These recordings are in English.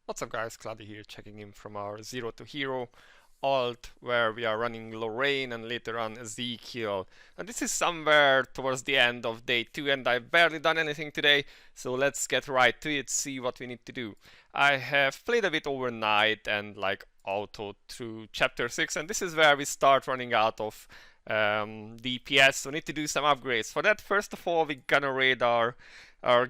What's up guys, Cloudie here, checking in from our Zero to Hero alt where we are running Lorraine and later on Ezekiel. And this is somewhere towards the end of day 2 and I've barely done anything today, so let's get right to it, see what we need to do. I have played a bit overnight and like auto through chapter 6, and this is where we start running out of DPS, so we need to do some upgrades. For that, first of all, we're gonna raid our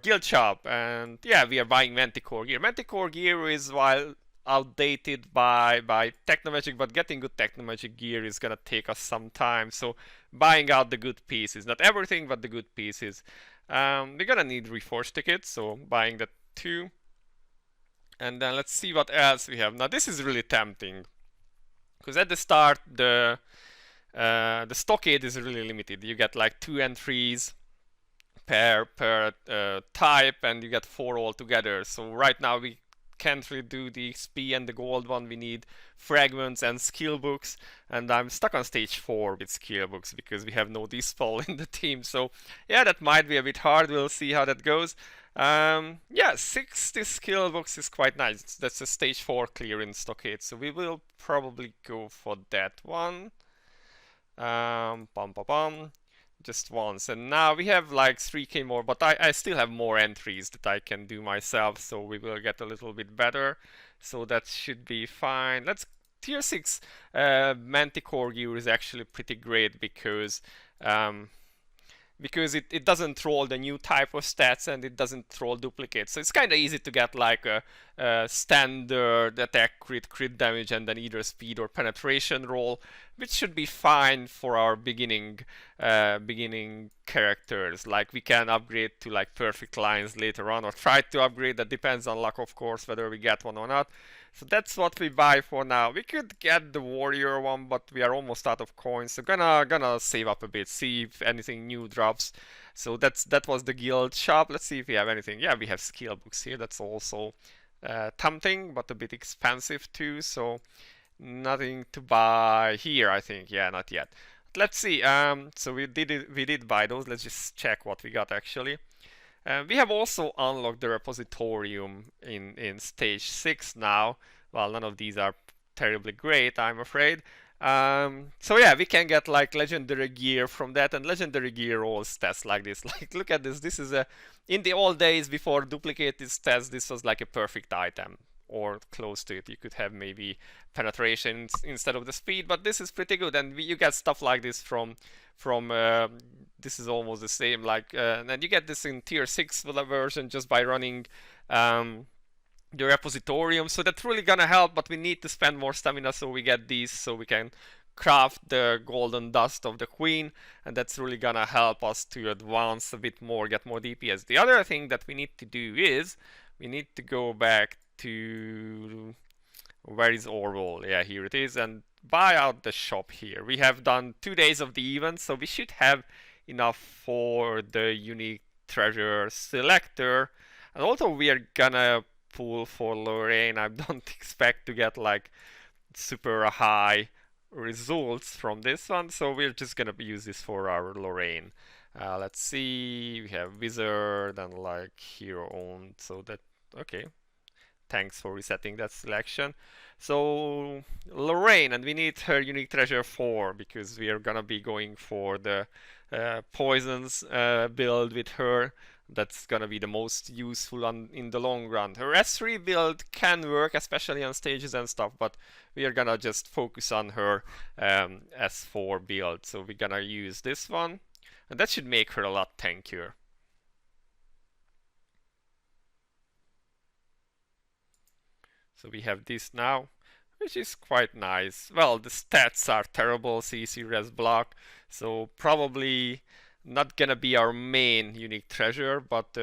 guild shop, and yeah, we are buying Manticore gear. Manticore gear is, while outdated by Technomagic, but getting good Technomagic gear is gonna take us some time, so buying out the good pieces, not everything but the good pieces. We're gonna need reforged tickets, so buying that too. And then let's see what else we have. Now this is really tempting, because at the start the stockade is really limited. You get like 2 entries per type, and you get 4 altogether. So right now we can't really do the XP and the gold one. We need fragments and skill books, and I'm stuck on stage 4 with skill books because we have no dispel in the team. So yeah, that might be a bit hard. We'll see how that goes. Yeah, 60 skill books is quite nice. That's a stage 4 clear in stockade, so we will probably go for that one. Bum, bum, bum. Just once, and now we have like 3k more, but I still have more entries that I can do myself, so we will get a little bit better, so that should be fine. Let's tier 6 Manticore gear is actually pretty great because it doesn't roll the new type of stats and it doesn't roll duplicates. So it's kind of easy to get like a standard attack, crit damage, and then either speed or penetration roll, which should be fine for our beginning characters. Like we can upgrade to like perfect lines later on, or try to upgrade. That depends on luck, of course, whether we get one or not. So that's what we buy for now. We could get the warrior one, but we are almost out of coins. So gonna save up a bit, see if anything new drops. So that was the guild shop. Let's see if we have anything. Yeah, we have skill books here. That's also tempting, but a bit expensive too. So nothing to buy here, I think. Yeah, not yet. Let's see. So we did buy those. Let's just check what we got actually. We have also unlocked the Repositorium in stage 6 now. Well, none of these are terribly great, I'm afraid. So yeah, we can get like legendary gear from that, and legendary gear rolls stats like this. Like, look at this. This is in the old days before duplicated stats, this was like a perfect item, or close to it. You could have maybe penetration instead of the speed, but this is pretty good, and you get stuff like this from this is almost the same, like and you get this in tier 6 version just by running the Repositorium, so that's really gonna help, but we need to spend more stamina, so we get these so we can craft the golden dust of the queen, and that's really gonna help us to advance a bit more, get more DPS. The other thing that we need to do is we need to go back to, where is Orwell? Yeah, here it is, and buy out the shop here. We have done 2 days of the event, so we should have enough for the unique treasure selector. And also we are gonna pull for Lorraine. I don't expect to get like super high results from this one, so we're just gonna use this for our Lorraine. Let's see, we have wizard and like hero owned, so that, okay, thanks for resetting that selection. So Lorraine, and we need her unique treasure 4 because we are gonna be going for the poisons build with her. That's gonna be the most useful in the long run. Her S3 build can work, especially on stages and stuff, but we are gonna just focus on her S4 build. So we're gonna use this one, and that should make her a lot tankier. So we have this now, which is quite nice. Well, the stats are terrible, CC res block, so probably not gonna be our main unique treasure, but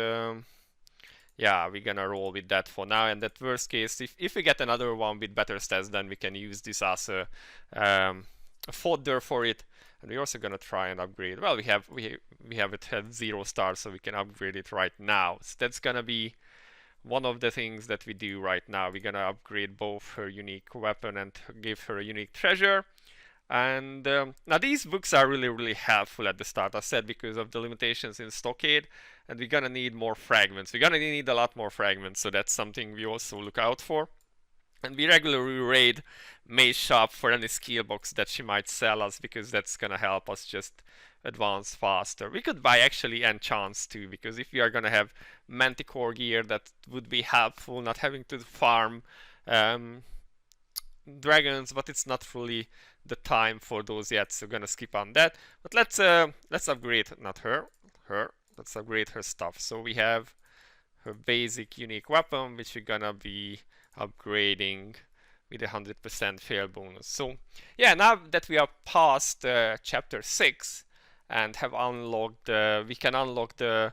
yeah, we're gonna roll with that for now. And that worst case, if we get another one with better stats, then we can use this as a fodder for it. And we're also gonna try and upgrade. Well, we have it at 0 stars, so we can upgrade it right now. So that's gonna be one of the things that we do right now. We're gonna upgrade both her unique weapon and give her a unique treasure. And now these books are really helpful at the start, I said, because of the limitations in Stockade, and we're gonna need more fragments. We're gonna need a lot more fragments, so that's something we also look out for. And we regularly raid May's shop for any skill box that she might sell us, because that's gonna help us just advance faster. We could buy actually enchants too, because if we are gonna have Manticore gear, that would be helpful, not having to farm dragons, but it's not really the time for those yet, so gonna skip on that. But let's upgrade, not her, let's upgrade her stuff. So we have her basic unique weapon, which we're gonna be upgrading with a 100% fail bonus. So yeah, now that we are past chapter 6 and have unlocked, we can unlock the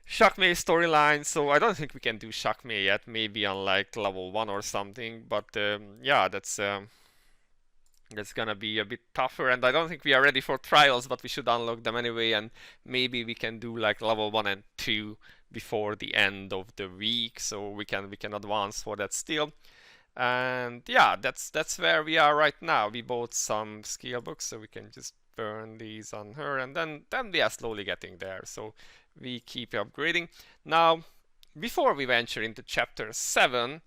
Shockmay storyline. So I don't think we can do Shockmay yet, maybe on like level 1 or something, but yeah, that's gonna be a bit tougher, and I don't think we are ready for trials, but we should unlock them anyway, and maybe we can do like level 1 and 2 before the end of the week, so we can advance for that still. And yeah, that's where we are right now. We bought some skill books, so we can just burn these on her, and then we are slowly getting there, so we keep upgrading. Now, before we venture into chapter 7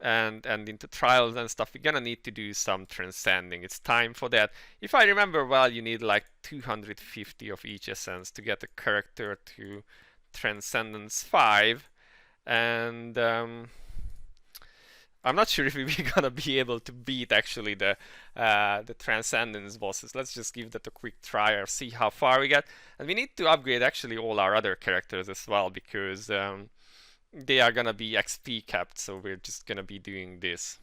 and into trials and stuff, we're gonna need to do some transcending. It's time for that. If I remember well, you need like 250 of each essence to get a character to Transcendence 5, and I'm not sure if we're gonna be able to beat actually the Transcendence bosses. Let's just give that a quick try or see how far we get. And we need to upgrade actually all our other characters as well, because they are gonna be XP capped, so we're just gonna be doing this.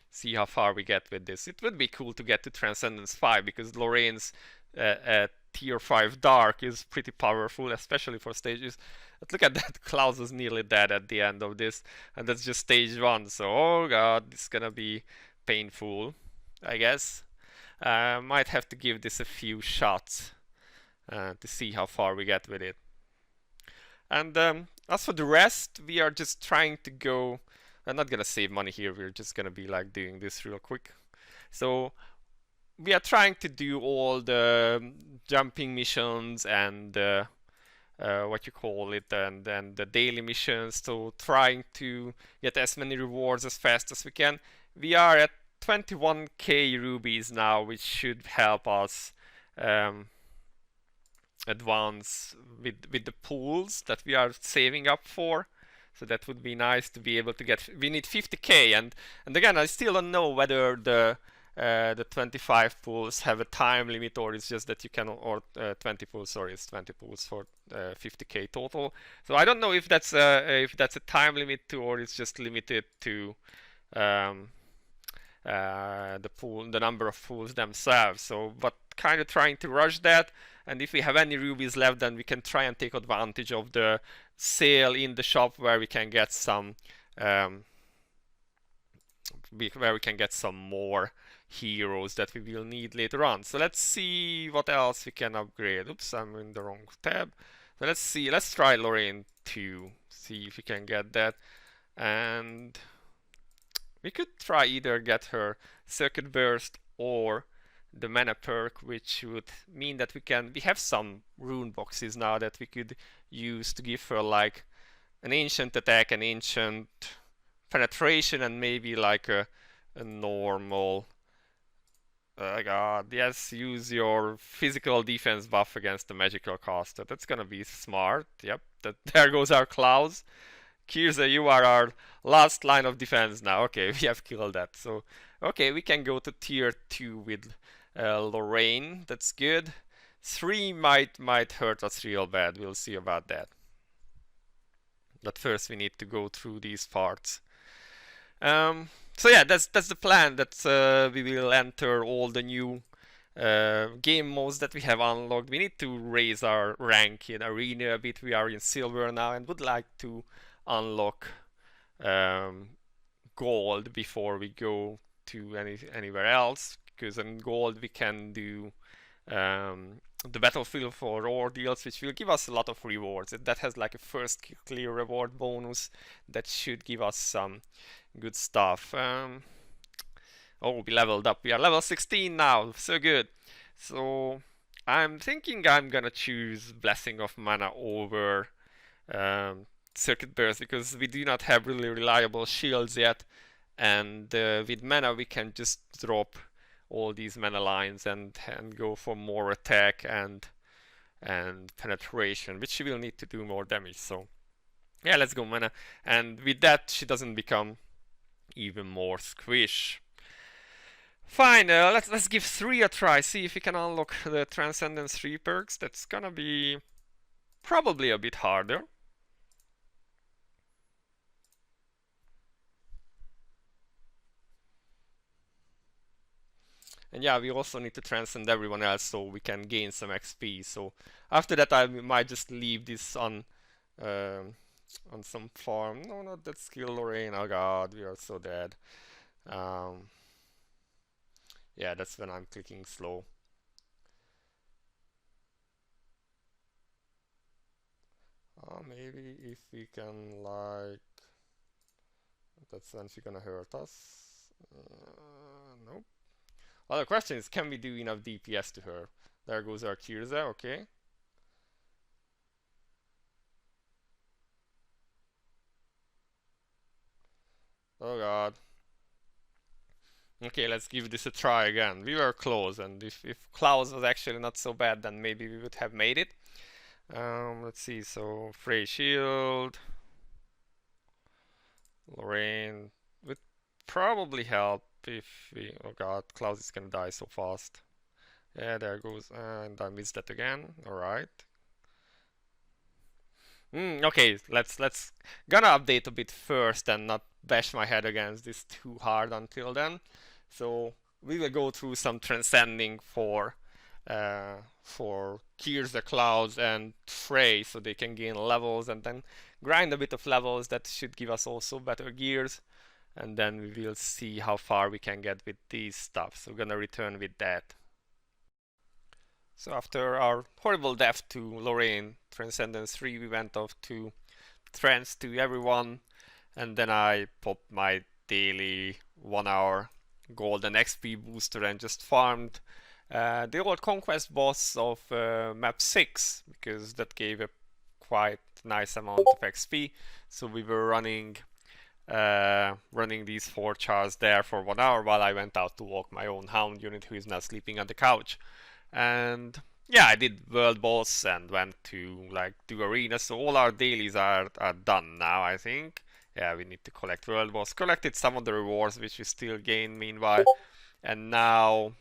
See how far we get with this. It would be cool to get to Transcendence 5, because Lorraine's tier 5 dark is pretty powerful, especially for stages. But look at that, Klaus is nearly dead at the end of this, and that's just stage 1, so oh god, it's gonna be painful, I guess. Might have to give this a few shots to see how far we get with it. And as for the rest, we are just trying to go. I'm not gonna save money here, we're just gonna be like doing this real quick. So we are trying to do all the jumping missions and what you call it, and then the daily missions, so trying to get as many rewards as fast as we can. We are at 21k rubies now, which should help us advance with the pools that we are saving up for. So that would be nice to be able to get. We need 50k, and again, I still don't know whether the 25 pools have a time limit, or it's just that you can, or 20 pools. Sorry, it's 20 pools for 50k total. So I don't know if that's a time limit to, or it's just limited to the number of pools themselves. So, but kind of trying to rush that. And if we have any rubies left, then we can try and take advantage of the sale in the shop, where we can get some more heroes that we will need later on. So let's see what else we can upgrade. Oops, I'm in the wrong tab. So let's see. Let's try Lorraine 2. See if we can get that. And we could try either get her Circuit Burst or the mana perk, which would mean that we have some rune boxes now that we could use to give her like an ancient attack, an ancient penetration, and maybe like a normal god, yes, use your physical defense buff against the magical caster. That's gonna be smart. Yep, there goes our Klaus. Kirza, you are our last line of defense now. Okay, we have killed that. So okay, we can go to tier 2 with Lorraine. That's good. 3 might hurt us real bad. We'll see about that. But first we need to go through these parts. So yeah, that's the plan. That we will enter all the new game modes that we have unlocked. We need to raise our rank in arena a bit. We are in silver now and would like to unlock gold before we go to anywhere else, because in gold we can do the battlefield for ordeals, which will give us a lot of rewards. That has like a first clear reward bonus that should give us some good stuff. Oh, we leveled up. We are level 16 now. So good. So I'm thinking I'm gonna choose Blessing of Mana over Circuit Burst because we do not have really reliable shields yet, and with mana we can just drop all these mana lines and go for more attack and penetration, which she will need to do more damage. So yeah, let's go mana, and with that she doesn't become even more squish. Fine, let's give 3 a try, see if we can unlock the Transcendence 3 perks. That's gonna be probably a bit harder. And yeah, we also need to transcend everyone else so we can gain some XP. So after that I might just leave this on some farm. No, not that skill, Lorraine. Oh god, we are so dead. Yeah, that's when I'm clicking slow. Maybe if we can, like, that's when she's gonna hurt us. Nope. Well, the question is, can we do enough DPS to her? There goes our Kirza, okay. Oh god. Okay, let's give this a try again. We were close, and if Klaus was actually not so bad, then maybe we would have made it. Let's see, so Frey Shield, Lorraine would probably help if we... Oh god, Klaus is gonna die so fast. Yeah, there goes, and I missed that again. Alright. Okay, let's gonna update a bit first and not bash my head against this too hard until then. So we will go through some transcending for Gears the Clouds and Frey so they can gain levels, and then grind a bit of levels that should give us also better gears, and then we will see how far we can get with these stuff. So we're gonna return with that. So after our horrible death to Lorraine, Transcendence 3, we went off to trance to everyone, and then I popped my daily 1 hour golden XP booster and just farmed the old conquest boss of map 6, because that gave a quite nice amount of XP. So we were running these 4 chars there for 1 hour while I went out to walk my own hound unit who is now sleeping on the couch. And yeah, I did world boss and went to like do arena, so all our dailies are done now, I think. Yeah, we need to collect world boss. Collected some of the rewards which we still gain meanwhile, and now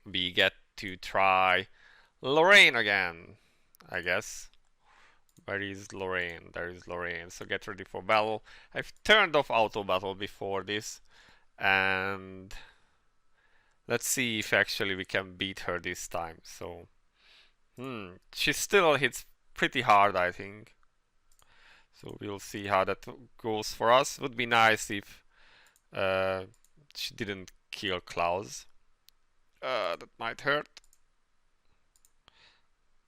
we get to try Lorraine again, I guess. Where is Lorraine? There is Lorraine. So get ready for battle. I've turned off auto battle before this, and let's see if actually we can beat her this time. So, she still hits pretty hard, I think. So we'll see how that goes for us. Would be nice if she didn't kill Klaus. That might hurt.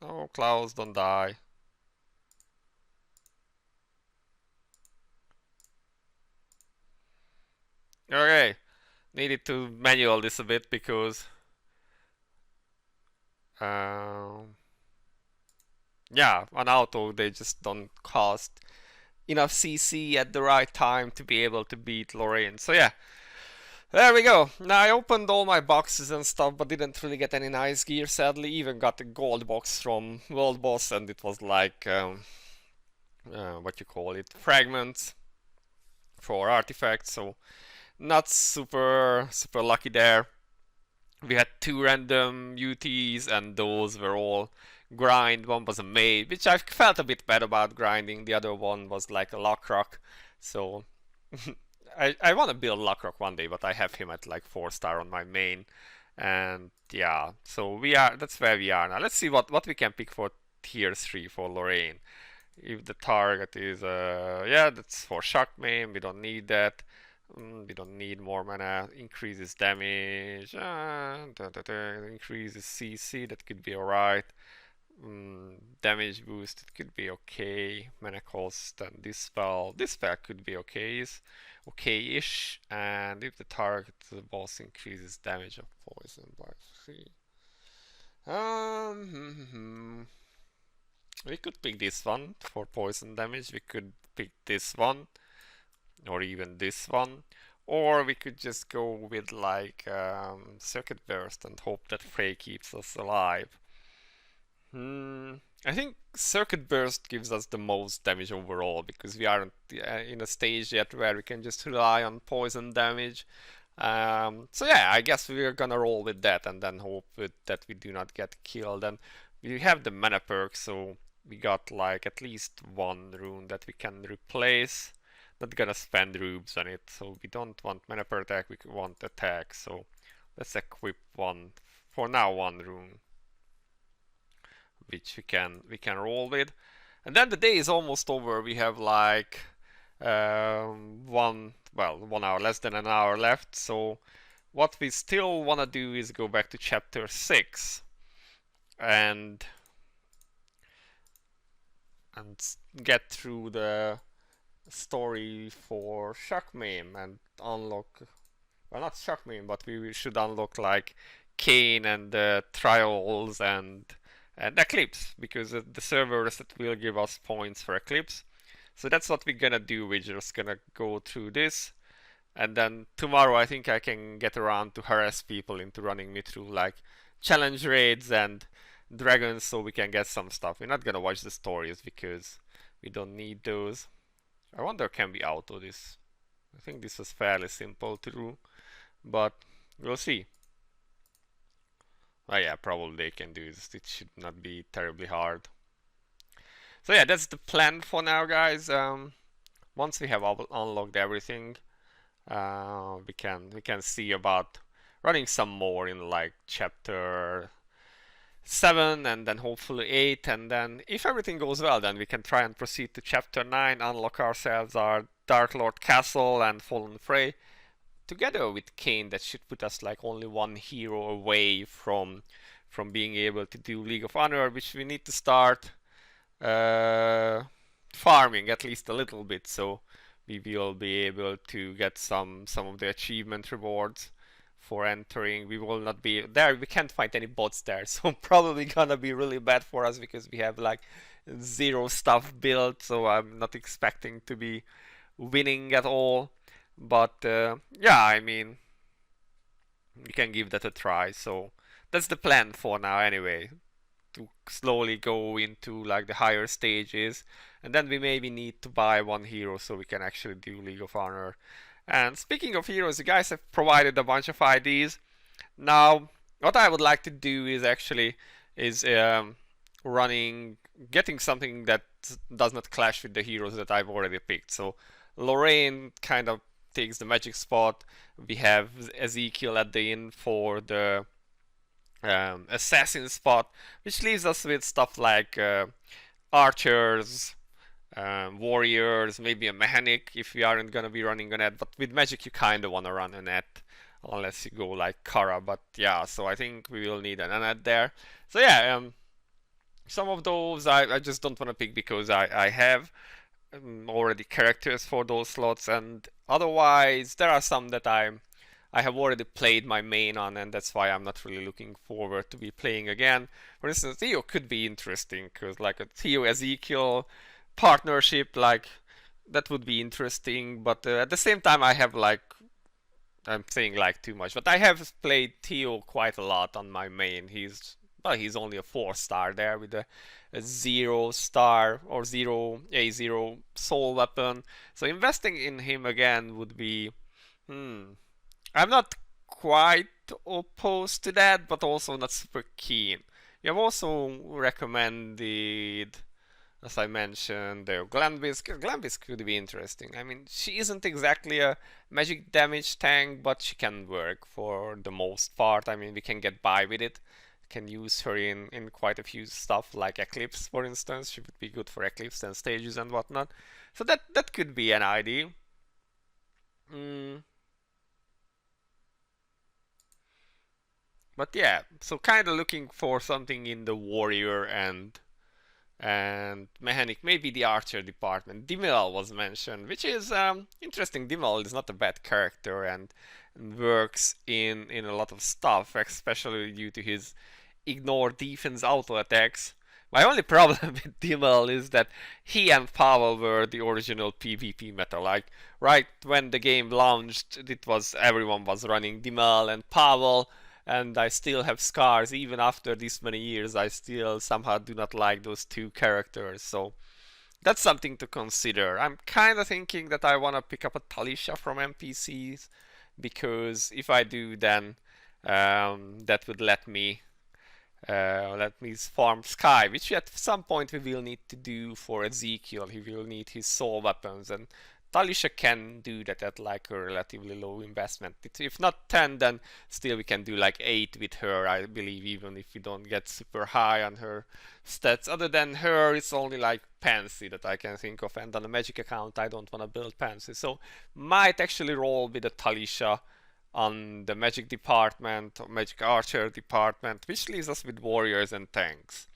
No, Klaus, don't die. Okay, needed to manual this a bit because yeah, on auto they just don't cost enough CC at the right time to be able to beat Lorraine. So yeah, there we go. Now I opened all my boxes and stuff, but didn't really get any nice gear, sadly. Even got a gold box from World Boss, and it was like what you call it, fragments for artifacts. So not super lucky there. We had 2 random UTs, and those were all grind. One was a maid, which I felt a bit bad about grinding. The other one was like a Lockrock. So I want to build Lockrock one day, but I have him at like 4-star on my main. And yeah, so that's where we are now. Let's see what we can pick for tier 3 for Lorraine. If the target is yeah, that's for shock main, we don't need that. We don't need more mana. Increases damage. Increases CC. That could be alright. Damage boost. It could be okay. Mana cost and dispel. Dispel could be okay-ish. And if the target to the boss increases damage of poison by 3. We could pick this one for poison damage. We could pick this one, or even this one, or we could just go with like Circuit Burst and hope that Frey keeps us alive. I think Circuit Burst gives us the most damage overall because we aren't in a stage yet where we can just rely on poison damage. So yeah, I guess we're gonna roll with that and then hope that we do not get killed. And we have the mana perk, so we got like at least one rune that we can replace. Not gonna spend rubes on it, so we don't want mana per attack, we want attack. So let's equip one, for now, one rune, which we can roll with. And then the day is almost over. We have like 1 hour, less than an hour left. So what we still want to do is go back to chapter 6 and get through the story for Shockmane and unlock, well, not Shockmane, but we should unlock like Kane and Trials and Eclipse, because the servers that will give us points for Eclipse. So that's what we're gonna do. We're just gonna go through this, and then tomorrow I think I can get around to harass people into running me through like challenge raids and dragons, so we can get some stuff. We're not gonna watch the stories because we don't need those. I wonder can we auto this. I think this was fairly simple to do, but we'll see. Oh yeah, probably they can do this. It should not be terribly hard. So yeah, that's the plan for now, guys. Once we have unlocked everything, we can see about running some more in like chapter 7 and then hopefully 8, and then if everything goes well, then we can try and proceed to chapter 9, unlock ourselves our Dark Lord Castle and Fallen Frey. Together with Kane, that should put us like only one hero away from being able to do League of Honor, which we need to start farming at least a little bit, so we will be able to get some of the achievement rewards for entering. We will not be there, we can't find any bots there, so probably gonna be really bad for us because we have like 0 stuff built, so I'm not expecting to be winning at all. But yeah, I mean, we can give that a try. So that's the plan for now anyway, to slowly go into like the higher stages, and then we maybe need to buy one hero so we can actually do League of Honor. And speaking of heroes, you guys have provided a bunch of ideas. Now what I would like to do is actually getting something that does not clash with the heroes that I've already picked. So Lorraine kind of takes the magic spot. We have Ezekiel at the inn for the assassin spot, which leaves us with stuff like archers, warriors, maybe a mechanic if we aren't gonna be running a net. But with magic you kind of want to run a net unless you go like Kara. But yeah, so I think we will need an net there. So yeah, some of those I just don't want to pick because I have already characters for those slots, and otherwise there are some that I have already played my main on, and that's why I'm not really looking forward to be playing again. For instance, Theo could be interesting because like a Theo Ezekiel partnership, like that would be interesting, but at the same time I have like, I'm saying like too much, but I have played Theo quite a lot on my main. He's only a 4-star there with a 0-star or 0 soul weapon. So investing in him again would be, I'm not quite opposed to that, but also not super keen. You have also recommended, as I mentioned, the Glenbisk. Glenbisk could be interesting. I mean, she isn't exactly a magic damage tank, but she can work for the most part. I mean, we can get by with it. Can use her in quite a few stuff like Eclipse, for instance. She would be good for Eclipse and stages and whatnot. So that could be an idea. Mm, but yeah, so kind of looking for something in the warrior and mechanic, maybe the archer department. Dimil was mentioned, which is interesting. Dimil is not a bad character and works in a lot of stuff, especially due to his ignore defense auto attacks. My only problem with Dimil is that he and Pavel were the original PvP meta. Like right when the game launched, it was everyone was running Dimil and Pavel, and I still have scars even after this many years. I still somehow do not like those two characters. So that's something to consider. I'm kind of thinking that I want to pick up a Talisha from NPCs because if I do, then that would let me farm Sky, which at some point we will need to do for Ezekiel. He will need his soul weapons, and Talisha can do that at like a relatively low investment. If not 10, then still we can do like 8 with her, I believe, even if we don't get super high on her stats. Other than her, it's only like Pansy that I can think of, and on a magic account I don't want to build Pansy, so might actually roll with a Talisha on the magic department, or magic archer department, which leaves us with warriors and tanks.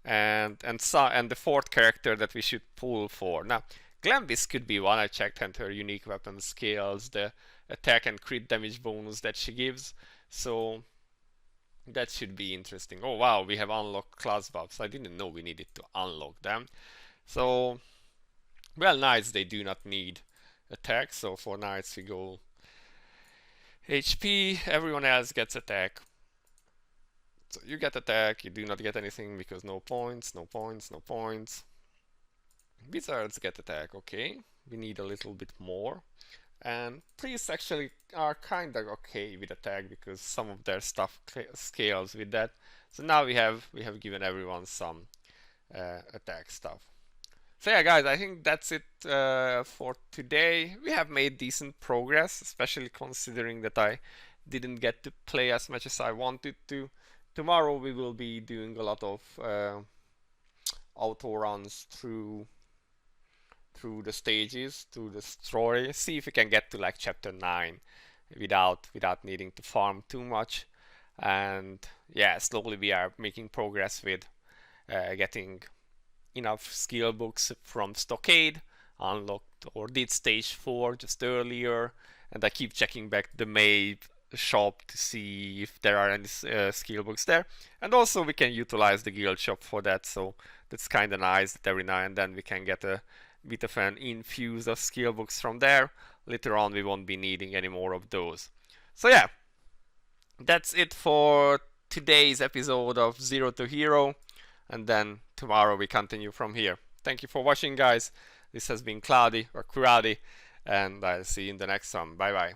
And the fourth character that we should pull for. Now, Glenvis could be one. I checked and her unique weapon skills, the attack and crit damage bonus that she gives. So that should be interesting. Oh wow, we have unlocked class buffs. I didn't know we needed to unlock them. So, well, knights, they do not need attack. So for knights we go HP, everyone else gets attack. So you get attack, you do not get anything because no points, no points, no points. Wizards get attack, okay. We need a little bit more. And priests actually are kinda okay with attack because some of their stuff scales with that. So now we have given everyone some attack stuff. So yeah, guys, I think that's it for today. We have made decent progress, especially considering that I didn't get to play as much as I wanted to. Tomorrow we will be doing a lot of auto runs through the stages, through the story. See if we can get to like chapter 9 without needing to farm too much. And yeah, slowly we are making progress with getting enough skill books from Stockade, unlocked or did stage 4 just earlier, and I keep checking back the May shop to see if there are any skill books there. And also we can utilize the guild shop for that, so that's kind of nice that every now and then we can get a bit of an infuse of skill books from there. Later on we won't be needing any more of those. So yeah, that's it for today's episode of Zero to Hero, and then tomorrow we continue from here. Thank you for watching, guys. This has been Cloudie or Cloudie, and I'll see you in the next one. Bye bye.